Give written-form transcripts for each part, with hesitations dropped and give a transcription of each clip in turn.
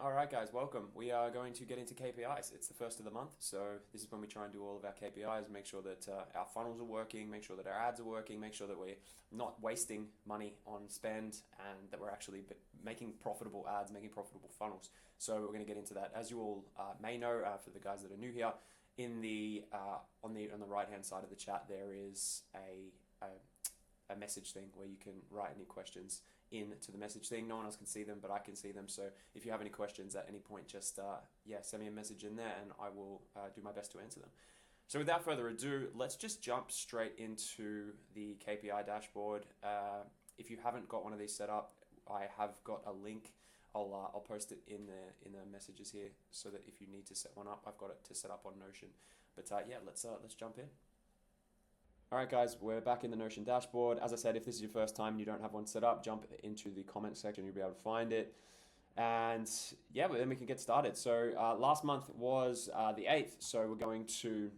All right, guys, welcome. We are going to get into KPIs. It's the first of the month, so this is when we try and do all of our KPIs, make sure that our funnels are working, make sure that our ads are working, make sure that we're not wasting money on spend, and that we're actually making profitable ads, making profitable funnels. So we're going to get into that. As you all may know, for the guys that are new here, in the on the right hand side of the chat, there is a message thing where you can write any questions into the message thing. No one else can see them, but I can see them. So if you have any questions at any point, just send me a message in there and I will do my best to answer them. So without further ado, let's just jump straight into the KPI dashboard. If you haven't got one of these set up, I have got a link. I'll post it in the messages here so that if you need to set one up, I've got it to set up on Notion. But let's jump in. All right, guys, we're back in the Notion dashboard. As I said, if this is your first time and you don't have one set up, jump into the comment section. You'll be able to find it. And yeah, but then we can get started. So last month was the 8th. So we're going to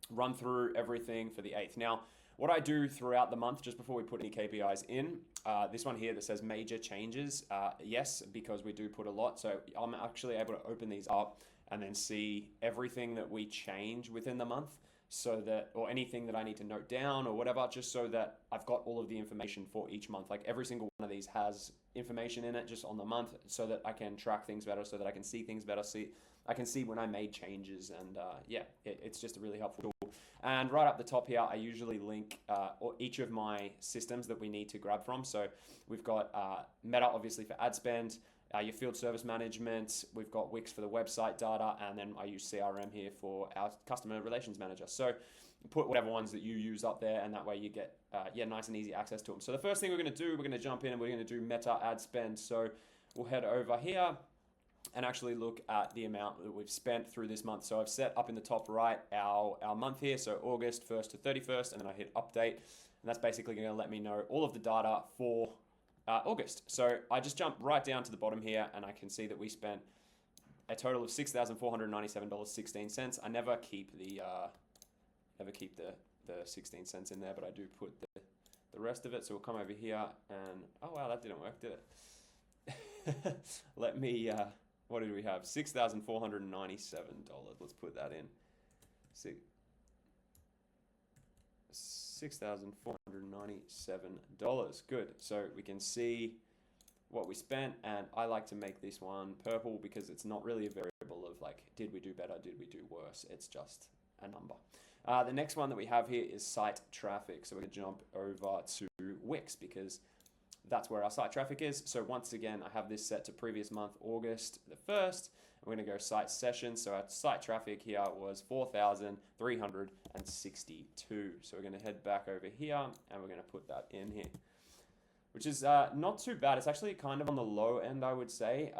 run through everything for the 8th. Now, what I do throughout the month, just before we put any KPIs in, this one here that says major changes, yes, because we do put a lot. So I'm actually able to open these up and then see everything that we change within the month. So that, or anything that I need to note down or whatever, just so that I've got all of the information for each month. Like every single one of these has information in it just on the month so that I can track things better, so that I can see things better. I can see when I made changes, and it's just a really helpful tool. And right up the top here, I usually link each of my systems that we need to grab from. So we've got Meta, obviously, for ad spend, your field service management, we've got Wix for the website data, and then I use CRM here for our customer relations manager. So put whatever ones that you use up there, and that way you get nice and easy access to them. So the first thing we're going to do, we're going to jump in and we're going to do Meta ad spend. So we'll head over here and actually look at the amount that we've spent through this month. So I've set up in the top right our month here, so August 1st to 31st, and then I hit update, and that's basically going to let me know all of the data for August. So I just jump right down to the bottom here and I can see that we spent a total of $6,497.16. I never keep the 16 cents in there, but I do put the rest of it. So we'll come over here and, oh wow, that didn't work, did it? Let me, what did we have? $6,497. Let's put that in. $6,497. Good. So we can see what we spent, and I like to make this one purple because it's not really a variable of like, did we do better, did we do worse? It's just a number. The next one that we have here is site traffic. So we're going to jump over to Wix because that's where our site traffic is. So once again, I have this set to previous month, August the 1st. We're going to go site sessions. So our site traffic here was 4,362. So we're going to head back over here and we're going to put that in here, which is not too bad. It's actually kind of on the low end, I would say.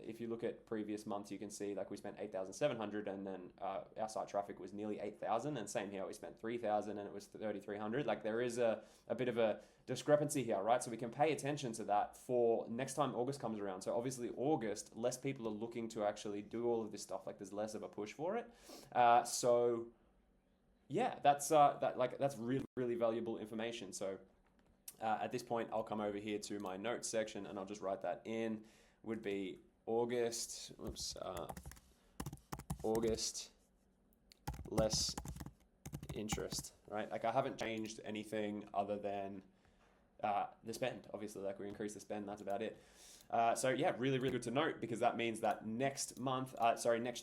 If you look at previous months, you can see like we spent 8,700 and then our site traffic was nearly 8,000, and same here, we spent 3,000 and it was 3,300. Like there is a bit of a discrepancy here, right? So we can pay attention to that for next time August comes around. So obviously August, less people are looking to actually do all of this stuff. Like there's less of a push for it. So yeah, that's really, really valuable information. So at this point, I'll come over here to my notes section and I'll just write that in. Would be August, August, less interest, right? Like I haven't changed anything other than the spend. Obviously, like we increase the spend, that's about it. So yeah, really, really good to note because that means that next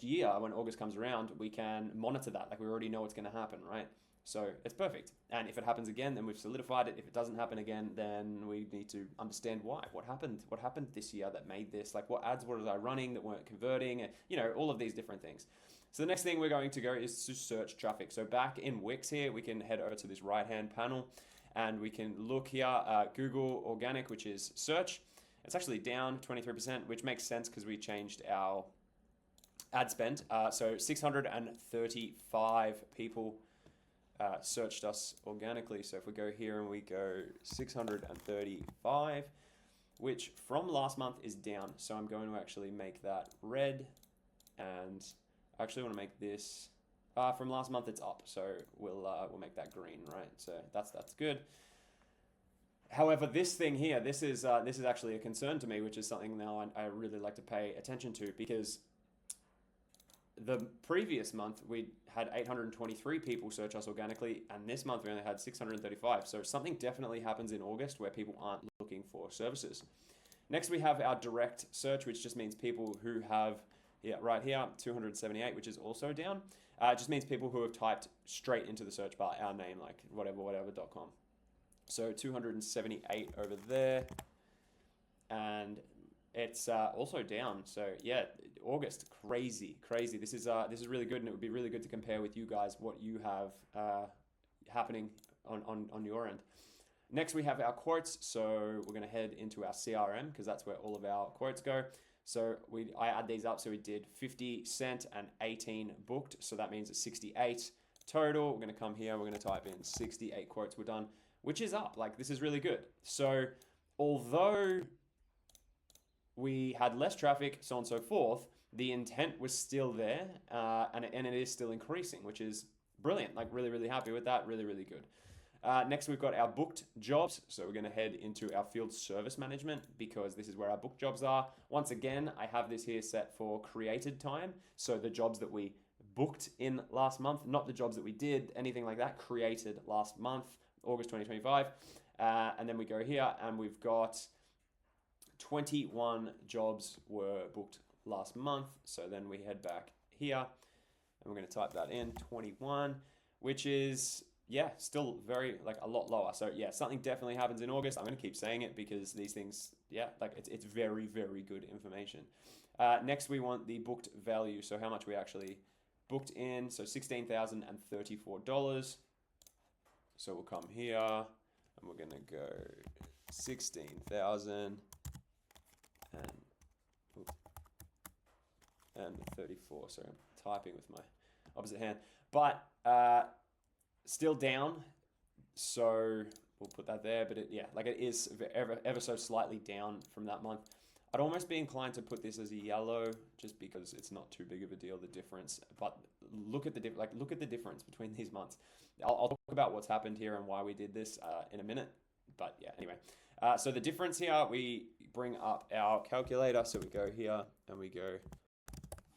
year, when August comes around, we can monitor that. Like we already know what's going to happen, right? So it's perfect. And if it happens again, then we've solidified it. If it doesn't happen again, then we need to understand why. What happened? What happened this year that made this? Like what ads was I running that weren't converting? And, all of these different things. So the next thing we're going to go is to search traffic. So back in Wix here, we can head over to this right-hand panel and we can look here, Google Organic, which is search. It's actually down 23%, which makes sense because we changed our ad spend. So 635 people searched us organically. So if we go here and we go 635, which from last month is down. So I'm going to actually make that red, and I actually want to make this from last month it's up. So we'll make that green, right? So that's good. However, this thing here, this is actually a concern to me, which is something now I really like to pay attention to, because the previous month we had 823 people search us organically, and this month we only had 635. So something definitely happens in August where people aren't looking for services. Next, we have our direct search, which just means people who have, right here, 278, which is also down. It just means people who have typed straight into the search bar our name, like whatever.com. So 278 over there, and it's also down. So yeah, August, crazy. This is really good, and it would be really good to compare with you guys what you have happening on your end. Next, we have our quotes. So we're going to head into our CRM, because that's where all of our quotes go. So I add these up. So we did 50 sent and 18 booked. So that means it's 68 total. We're going to come here. We're going to type in 68 quotes. We're done, which is up. Like, this is really good. So although we had less traffic, so on and so forth, the intent was still there, and it is still increasing, which is brilliant. Like, really happy with that. Really good. Next, we've got our booked jobs. So we're going to head into our field service management, because this is where our booked jobs are. Once again, I have this here set for created time. So the jobs that we booked in last month, not the jobs that we did, anything like that, created last month, August 2025. And then we go here, and we've got 21 jobs were booked last month. So then we head back here, and we're going to type that in, 21, which is, yeah, still very, like, a lot lower. So yeah, something definitely happens in August. I'm going to keep saying it, because these things, yeah, like, it's very good information. Next, we want the booked value. So how much we actually booked in. So $16,034. So we'll come here, and we're going to go 16,000 and 34. Sorry, I'm typing with my opposite hand. But still down, so we'll put that there. But it is ever so slightly down from that month. I'd almost be inclined to put this as a yellow, just because it's not too big of a deal, the difference. But look at the difference between these months. I'll talk about what's happened here and why we did this in a minute. But yeah, anyway. So the difference here, we bring up our calculator. So we go here and we go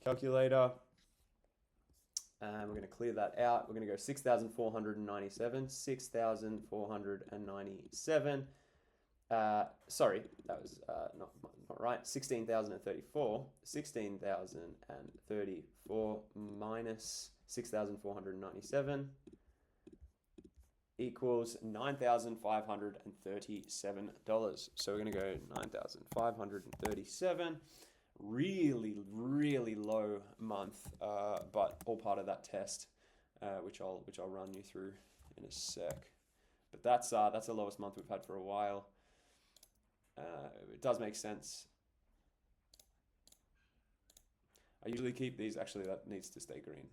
calculator. And we're going to clear that out. We're going to go 6,497. Sorry, that was not right. 16,034. 16,034 minus 6,497 equals $9,537. So we're going to go 9,537. Really low month, but all part of that test, which I'll run you through in a sec. But that's the lowest month we've had for a while. It does make sense. I usually keep these. Actually, that needs to stay green,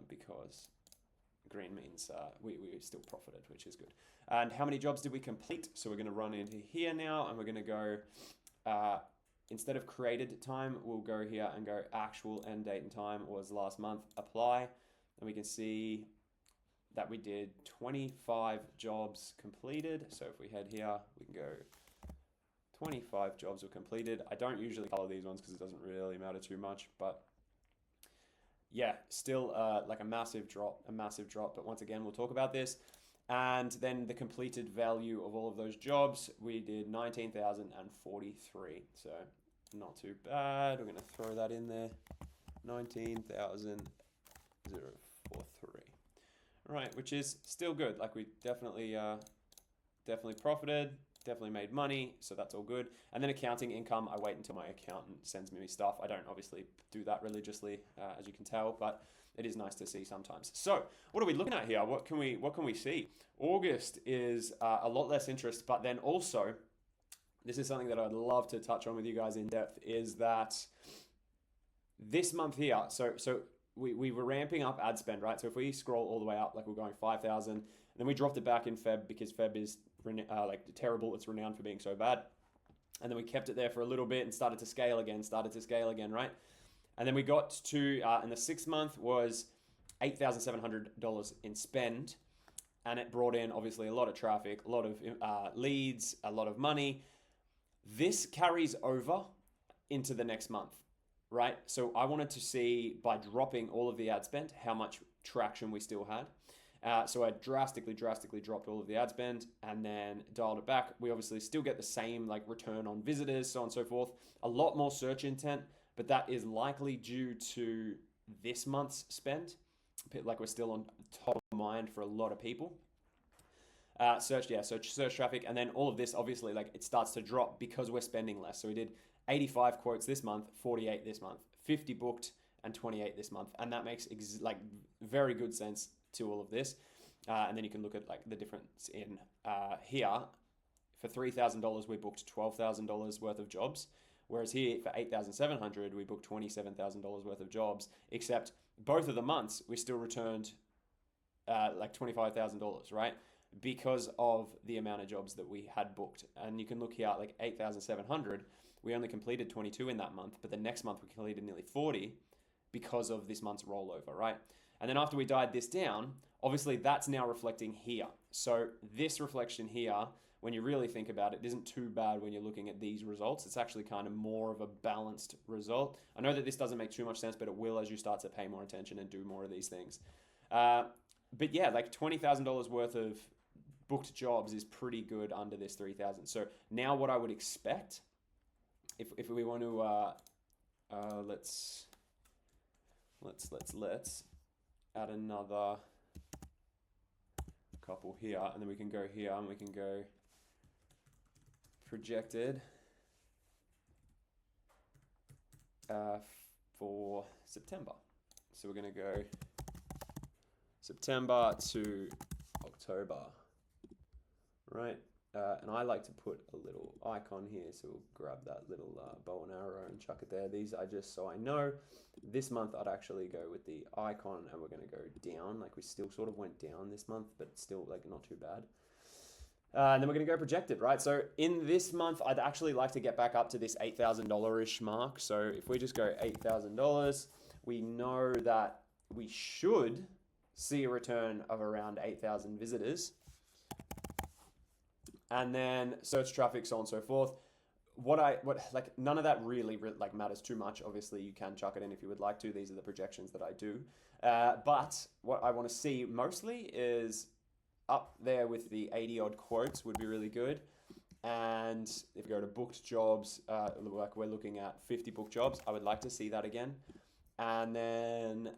because green means we still profited, which is good. And how many jobs did we complete? So we're going to run into here now, and we're going to go, instead of created time, we'll go here and go actual end date and time was last month, apply. And we can see that we did 25 jobs completed. So if we head here, we can go 25 jobs were completed. I don't usually color these ones because it doesn't really matter too much, but yeah, still like a massive drop. But once again, we'll talk about this. And then the completed value of all of those jobs, we did 19,043. So not too bad. We're going to throw that in there. 19,043. All right, which is still good. Like, we definitely profited, definitely made money, so that's all good. And then accounting income, I wait until my accountant sends me stuff. I don't obviously do that religiously, as you can tell, but it is nice to see sometimes. So what are we looking at here? What can we see? August is a lot less interest, but then also, this is something that I'd love to touch on with you guys in depth, is that this month here, so we were ramping up ad spend, right? So if we scroll all the way up, like we're going 5,000, and then we dropped it back in Feb because Feb is like terrible. It's renowned for being so bad. And then we kept it there for a little bit and started to scale again, right? And then we got to, in the 6th month was $8,700 in spend. and it brought in obviously a lot of traffic, a lot of leads, a lot of money. This carries over into the next month, right? So I wanted to see, by dropping all of the ad spend, how much traction we still had. So I drastically dropped all of the ad spend and then dialed it back. We obviously still get the same like return on visitors, so on and so forth. A lot more search intent, but that is likely due to this month's spend. Like we're still on top of mind for a lot of people. Search traffic, and then all of this obviously like it starts to drop because we're spending less. So we did 85 quotes this month, 48 this month, 50 booked, and 28 this month, and that makes like very good sense to all of this. And then you can look at like the difference in here. For $3,000, we booked $12,000 worth of jobs, whereas here for $8,700, we booked $27,000 worth of jobs. Except both of the months we still returned like $25,000, right? Because of the amount of jobs that we had booked. And you can look here, like 8,700, we only completed 22 in that month, but the next month we completed nearly 40 because of this month's rollover, right? And then after we dialed this down, obviously that's now reflecting here. So this reflection here, when you really think about it, isn't too bad when you're looking at these results. It's actually kind of more of a balanced result. I know that this doesn't make too much sense, but it will as you start to pay more attention and do more of these things. But yeah, like $20,000 worth of booked jobs is pretty good under this 3,000. So now what I would expect, if we want to, let's add another couple here, and then we can go here and we can go projected for September. So we're going to go September to October, right? And I like to put a little icon here, so we'll grab that little bow and arrow and chuck it there. These are just so I know. This month I'd actually go with the icon, and we're going to go down. Like we still sort of went down this month, but still like not too bad. And then we're going to go projected, right? So in this month, I'd actually like to get back up to this $8,000-ish mark. So if we just go $8,000, we know that we should see a return of around 8,000 visitors. And then search traffic, so on and so forth. Like none of that really like matters too much. Obviously, you can chuck it in if you would like to. These are the projections that I do. But what I want to see mostly is up there with the 80 odd quotes would be really good. And if you go to booked jobs, like we're looking at 50 booked jobs, I would like to see that again. And then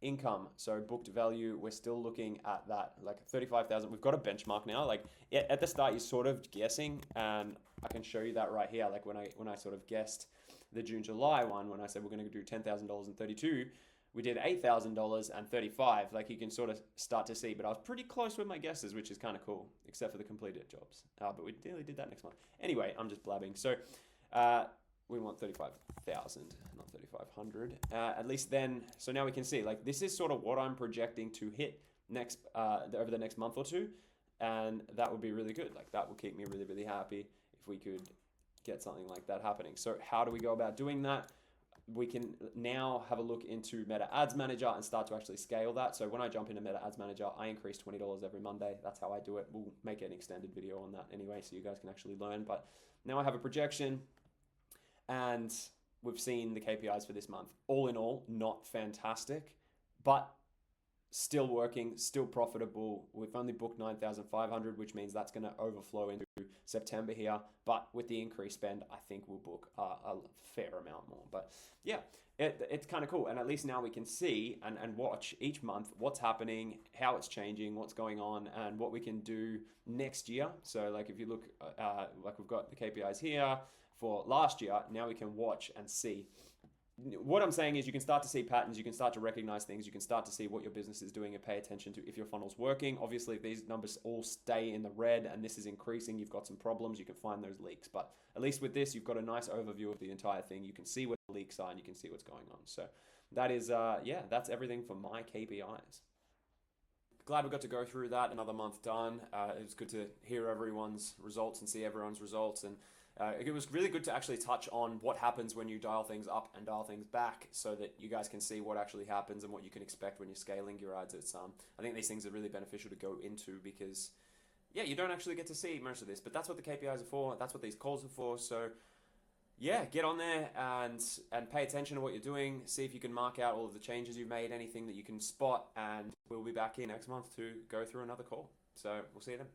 income, so booked value, we're still looking at that like 35,000. We've got a benchmark now. Like at the start, you're sort of guessing, and I can show you that right here. Like when I sort of guessed the June-July one, when I said we're going to do $10,000 and 32, we did $8,000 and 35. Like you can sort of start to see, but I was pretty close with my guesses, which is kind of cool, except for the completed jobs. But we nearly did that next month. Anyway, I'm just blabbing. So we want 35,000, not 3,500. At least then, so now we can see, like this is sort of what I'm projecting to hit next over the next month or two, and that would be really good. Like that will keep me really, really happy if we could get something like that happening. So how do we go about doing that? We can now have a look into Meta Ads Manager and start to actually scale that. So when I jump into Meta Ads Manager, I increase $20 every Monday. That's how I do it. We'll make an extended video on that anyway, so you guys can actually learn. But now I have a projection, and we've seen the KPIs for this month. All in all, not fantastic, but still working, still profitable. We've only booked 9,500, which means that's going to overflow into September here. But with the increased spend, I think we'll book a fair amount more. But yeah, it's kind of cool. And at least now we can see and watch each month what's happening, how it's changing, what's going on, and what we can do next year. So like if you look, like we've got the KPIs here for last year, now we can watch and see. What I'm saying is you can start to see patterns, you can start to recognize things, you can start to see what your business is doing and pay attention to if your funnel's working. Obviously, if these numbers all stay in the red and this is increasing, you've got some problems, you can find those leaks. But at least with this, you've got a nice overview of the entire thing. You can see where the leaks are and you can see what's going on. So that is, that's everything for my KPIs. Glad we got to go through that. Another month done. It was good to hear everyone's results and see everyone's results. And it was really good to actually touch on what happens when you dial things up and dial things back, so that you guys can see what actually happens and what you can expect when you're scaling your ads. I think these things are really beneficial to go into, because yeah, you don't actually get to see most of this, but that's what the KPIs are for. That's what these calls are for. So yeah, get on there and pay attention to what you're doing. See if you can mark out all of the changes you've made, anything that you can spot, and we'll be back here next month to go through another call. So we'll see you then.